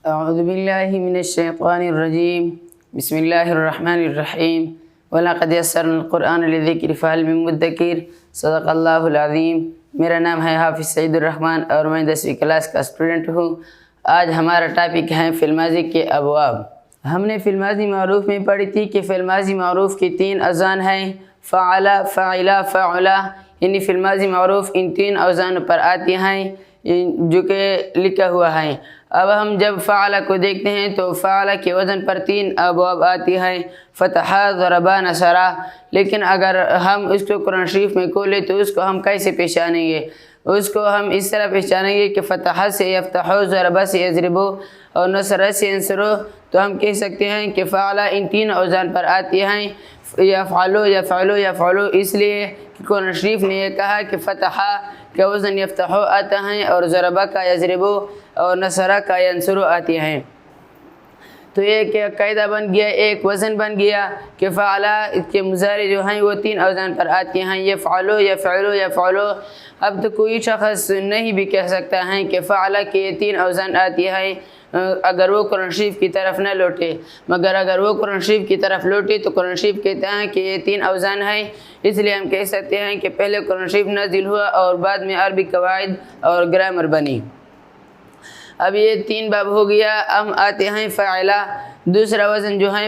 اعوذ باللہ من الشیطان الرجیم بسم اللہ الرحمن الرحیم وَلَقَدْ يَسَّرْنَا الْقُرْآنَ لِلذِّكْرِ فَهَلْ مِن مُدَّكِرٍ صدق اللہ العظیم۔ میرا نام ہے حافظ سعید الرحمن اور میں 10ویں کلاس کا اسٹوڈنٹ ہوں۔ آج ہمارا ٹاپک ہے فعل ماضی کے ابواب۔ ہم نے فعل ماضی معروف میں پڑھی تھی کہ فعل ماضی معروف کی 3 اوزان ہیں، فعل، فعل، فعل، یعنی فعل ماضی معروف ان 3 اوزانوں پر آتی ہیں جو کہ لکھا ہوا ہے۔ اب ہم جب فعل کو دیکھتے ہیں تو فعل کے وزن پر 3 ابواب آتی ہیں، فتح، ضرب، نصر۔ لیکن اگر ہم اس کو قرآن شریف میں کھولیں تو اس کو ہم کیسے پہچانیں گے؟ اس کو ہم اس طرح پہچانیں گے کہ فتح سے یفتح، ضرب سے یضرب اور نصر سے ینصر۔ تو ہم کہہ سکتے ہیں کہ فعل ان 3 اوزان پر آتی ہیں، یفعل، یفعل، یفعل، اس لیے کہ قرآن شریف نے یہ کہا کہ فتح کا وزن یفتح آتا ہے اور ضرب کا یضرب اور نصر کا ینصر آتی ہیں۔ تو ایک قاعدہ بن گیا، ایک وزن بن گیا کہ فعل کے مضارع جو ہیں وہ 3 اوزان پر آتی ہیں، یفعل، یفعل، یفعل۔ اب تو کوئی شخص نہیں بھی کہہ سکتا ہے کہ فعل کے 3 اوزان آتی ہیں اگر وہ قرآن شریف کی طرف نہ لوٹے، مگر اگر وہ قرآن شریف کی طرف لوٹے تو قرآن شریف کہتا ہے کہ یہ 3 اوزان ہیں۔ اس لیے ہم کہہ سکتے ہیں کہ پہلے قرآن شریف نازل ہوا اور بعد میں عربی قواعد اور گرامر بنی۔ اب یہ 3 باب ہو گیا۔ ہم آتے ہیں فاعلہ۔ دوسرا وزن جو ہے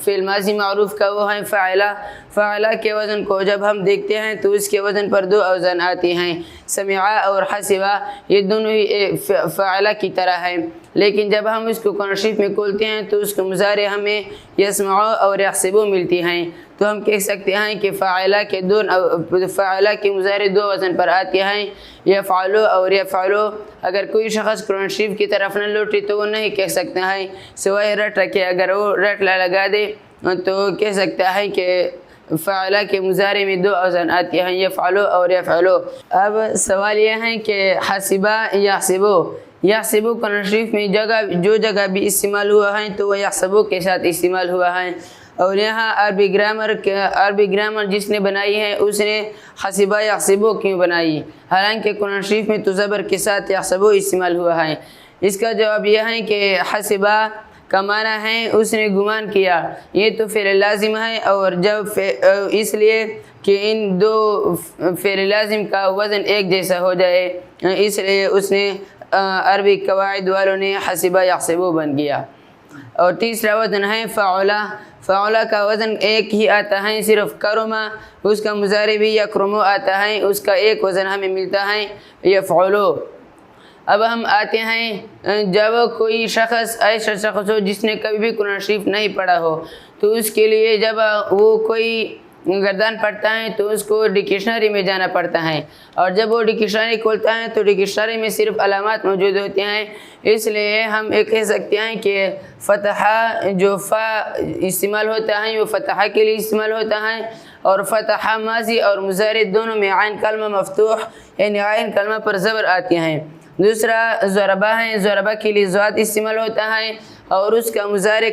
فعل ماضی معروف کا وہ ہے فاعلہ۔ فاعلہ کے وزن کو جب ہم دیکھتے ہیں تو اس کے وزن پر 2 اوزان آتی ہیں، سمع اور حسبہ۔ یہ دونوں ہی فاعلہ کی طرح ہیں، لیکن جب ہم اس کو قرآن شریف میں کھولتے ہیں تو اس کے مضارع ہمیں یسمع اور یحسب ملتی ہیں۔ تو ہم کہہ سکتے ہیں کہ فاعلہ کے مضارع 2 وزن پر آتے ہیں، یفعل اور یفعل۔ اگر کوئی شخص قرآن شریف کی طرف نہ لوٹے تو وہ نہیں کہہ سکتا ہے، سوائے رٹ رکھے۔ اگر وہ رٹ لگا دے تو کہہ سکتا ہے کہ فعل کے مضارع میں 2 اوزان آتی ہیں، یفعل اور یفعل۔ اب سوال یہ ہے کہ حسبہ، یحسب، یحسب قرآن شریف میں جو جگہ بھی استعمال ہوا ہے تو وہ یحسب کے ساتھ استعمال ہوا ہے، اور یہاں عربی گرامر جس نے بنائی ہے اس نے حسبہ یحسب کیوں بنائی، حالانکہ قرآن شریف میں تو زبر کے ساتھ یحسب استعمال ہوا ہے؟ اس کا جواب یہ ہے کہ حسبہ کا معنی ہے اس نے گمان کیا، یہ تو فعل لازم ہے، اور اس لیے کہ ان 2 فعل لازم کا وزن ایک جیسا ہو جائے، اس لیے اس نے عربی قواعد والوں نے حسبہ یحسب بن گیا۔ اور تیسرا وزن ہے فعلہ۔ فعلہ کا وزن ایک ہی آتا ہے، صرف کرما، اس کا مضارع بھی یکرم آتا ہے، اس کا ایک وزن ہمیں ملتا ہے، یفعل۔ اب ہم آتے ہیں جب کوئی شخص ایسا شخص ہو جس نے کبھی بھی قرآن شریف نہیں پڑھا ہو، تو اس کے لیے جب وہ کوئی گردان پڑھتا ہے تو اس کو ڈکشنری میں جانا پڑتا ہے، اور جب وہ ڈکشنری کھولتا ہے تو ڈکشنری میں صرف علامات موجود ہوتے ہیں۔ اس لیے ہم یہ کہہ سکتے ہیں کہ فتح جو فا استعمال ہوتا ہے وہ فتح کے لیے استعمال ہوتا ہے، اور فتح ماضی اور مضارع دونوں میں عین کلمہ مفتوح یعنی عین کلمہ پر زبر آتی ہیں۔ دوسرا ضربہ ہے، ضربہ کے لیے ضاد استعمال ہوتا ہے اور اس کا مضارع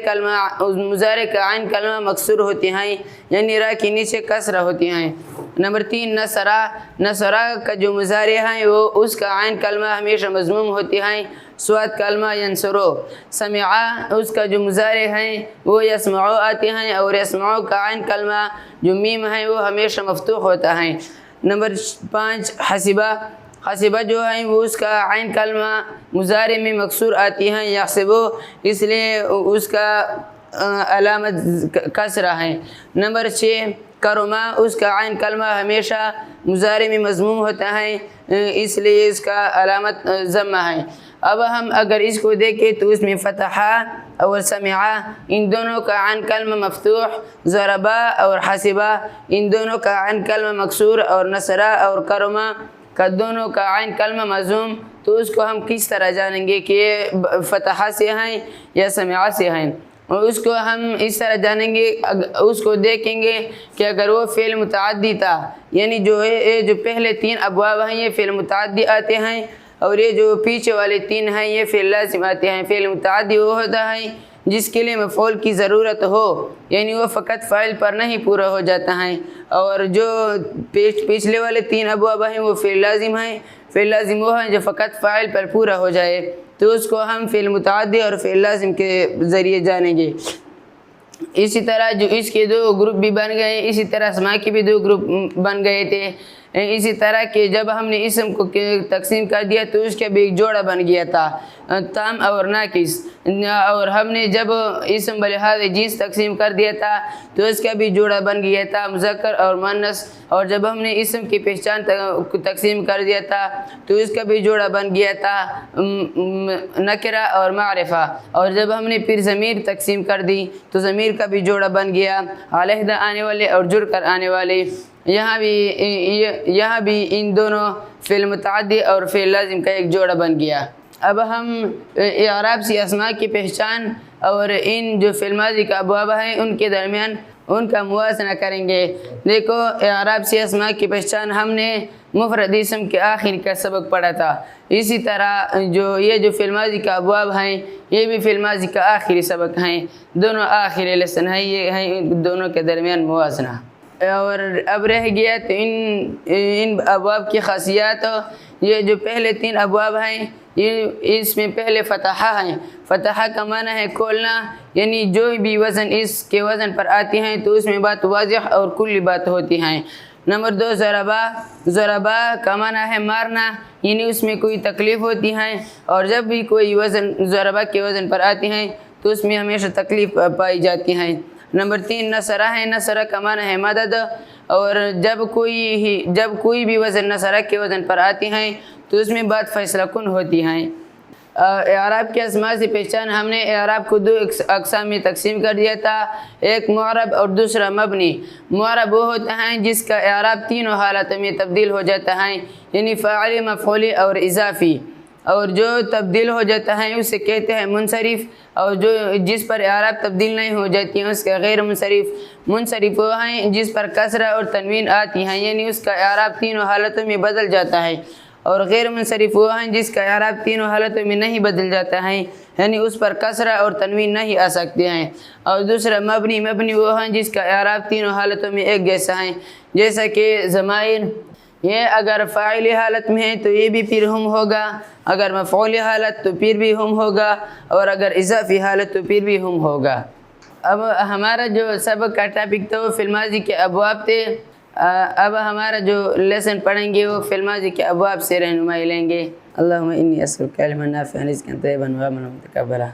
کا عین کلمہ مکسور ہوتی ہیں، یعنی را کے نیچے کسرہ ہوتی ہیں۔ نمبر 3 نصرہ۔ نصرہ کا جو مضارع ہے وہ اس کا عین کلمہ ہمیشہ مضموم ہوتی ہے، صاد کلمہ ینصرو۔ سمعہ، اس کا جو مضارع ہے وہ یسمعو آتے ہیں، اور یسمعو کا عین کلمہ جو میم ہے وہ ہمیشہ مفتوح ہوتا ہے۔ نمبر 5 حسبہ۔ حسبہ جو ہے وہ اس کا عین کلمہ مضارع میں مکسور آتی ہیں، یحسب، اس لیے اس کا علامت کسرہ ہے۔ نمبر 6 کرما، اس کا عین کلمہ ہمیشہ مضارع میں مضموم ہوتا ہے، اس لیے اس کا علامت ضمہ ہے۔ اب ہم اگر اس کو دیکھیں تو اس میں فتح اور سمعہ ان دونوں کا عین کلمہ مفتوح، ضربہ اور حسبہ ان دونوں کا عین کلمہ مکسور، اور نصرہ اور کرما کا دونوں کا عین کلمہ مضموم۔ تو اس کو ہم کس طرح جانیں گے کہ یہ فتح سے ہیں یا سمعہ سے ہیں؟ اور اس کو ہم اس طرح جانیں گے، اس کو دیکھیں گے کہ اگر وہ فعل متعدی تھا، یعنی جو پہلے 3 ابواب ہیں یہ فعل متعدی آتے ہیں، اور یہ جو پیچھے والے 3 ہیں یہ فعل لازم آتے ہیں۔ فعل متعدی وہ ہوتا ہے جس کے لیے مفعول کی ضرورت ہو، یعنی وہ فقط فاعل پر نہیں پورا ہو جاتا ہے، اور جو پچھلے والے 3 ابواب ہیں وہ فعل لازم ہیں۔ فعل لازم وہ ہیں جو فقط فاعل پر پورا ہو جائے۔ تو اس کو ہم فعل متعدی اور فعل لازم کے ذریعے جانیں گے۔ اسی طرح جو اس کے دو گروپ بھی بن گئے، اسی طرح اسماء کے بھی دو گروپ بن گئے تھے۔ اسی طرح کہ جب ہم نے اسم کو تقسیم کر دیا تو اس کا بھی ایک جوڑا بن گیا تھا، تام اور ناقص۔ اور ہم نے جب اسم بلحاظ جنس تقسیم کر دیا تھا تو اس کا بھی جوڑا بن گیا تھا، مذکر اور مؤنث۔ اور جب ہم نے اسم کی پہچان تقسیم کر دیا تھا تو اس کا بھی جوڑا بن گیا تھا، نکرہ اور معرفہ۔ اور جب ہم نے پھر ضمیر تقسیم کر دی تو ضمیر کا بھی جوڑا بن گیا، علیحدہ آنے والے اور جڑ کر آنے والے۔ یہاں بھی ان دونوں فعل متعدی اور فعل لازم کا ایک جوڑا بن گیا۔ اب ہم اعراب سے اسماء کی پہچان اور ان جو فعل ماضی کا ابواب ہیں ان کے درمیان ان کا موازنہ کریں گے۔ دیکھو، اعراب سے اسماء کی پہچان ہم نے مفرد اسم کے آخر کا سبق پڑھا تھا۔ اسی طرح یہ جو فعل ماضی کا ابواب ہیں یہ بھی فعل ماضی کا آخری سبق ہیں، دونوں آخری لیسن ہیں، یہ ہیں دونوں کے درمیان موازنہ۔ اور اب رہ گیا تو ان ابواب کی خاصیات۔ یہ جو پہلے 3 ابواب ہیں اس میں پہلے فتحہ ہیں۔ فتحہ کا معنی ہے کھولنا، یعنی جو بھی وزن اس کے وزن پر آتی ہیں تو اس میں بات واضح اور کلی بات ہوتی ہیں۔ نمبر 2 ضربہ۔ ضربہ کا معنی ہے مارنا، یعنی اس میں کوئی تکلیف ہوتی ہے، اور جب بھی کوئی وزن ضربہ کے وزن پر آتی ہیں تو اس میں ہمیشہ تکلیف پائی جاتی ہیں۔ نمبر 3 نصرہ ہے۔ نصرہ کا معنی ہے مدد، اور جب کوئی بھی وزن نصرہ کے وزن پر آتی ہیں تو اس میں بات فیصلہ کن ہوتی ہیں۔ اعراب کے اسماء سے پہچان ہم نے اعراب کو 2 اقسام میں تقسیم کر دیا تھا، ایک معرب اور دوسرا مبنی۔ معرب وہ ہوتا ہے جس کا اعراب تینوں حالتوں میں تبدیل ہو جاتا ہے، یعنی فاعل، مفعول اور اضافی۔ اور جو تبدیل ہو جاتا ہے اسے کہتے ہیں منصرف، اور جس پر اعراب تبدیل نہیں ہو جاتی ہیں اس کا غیر منصرف۔ منصرف وہ ہیں جس پر کسرہ اور تنوین آتی ہیں، یعنی اس کا اعراب تینوں حالتوں میں بدل جاتا ہے۔ اور غیر منصرف وہ ہیں جس کا اعراب تینوں حالتوں میں نہیں بدل جاتا ہے، یعنی اس پر کسرہ اور تنوین نہیں آ سکتے ہیں۔ اور دوسرا مبنی۔ مبنی وہ ہیں جس کا اعراب تینوں حالتوں میں ایک جیسا ہے، جیسا کہ ضمائر، یہ اگر فاعلی حالت میں ہے تو یہ بھی پھر ہم ہوگا، اگر مفعولی حالت تو پھر بھی ہم ہوگا، اور اگر اضافی حالت تو پھر بھی ہم ہوگا۔ اب ہمارا جو سبق کا ٹاپک تھا وہ فعل ماضی کے ابواب تھے۔ اب ہمارا جو لیسن پڑھیں گے وہ فعل ماضی کے ابواب سے رہنمائی لیں گے۔ اللہم انی اسألک علما نافعا رزقا طیبا وعملا متقبلا۔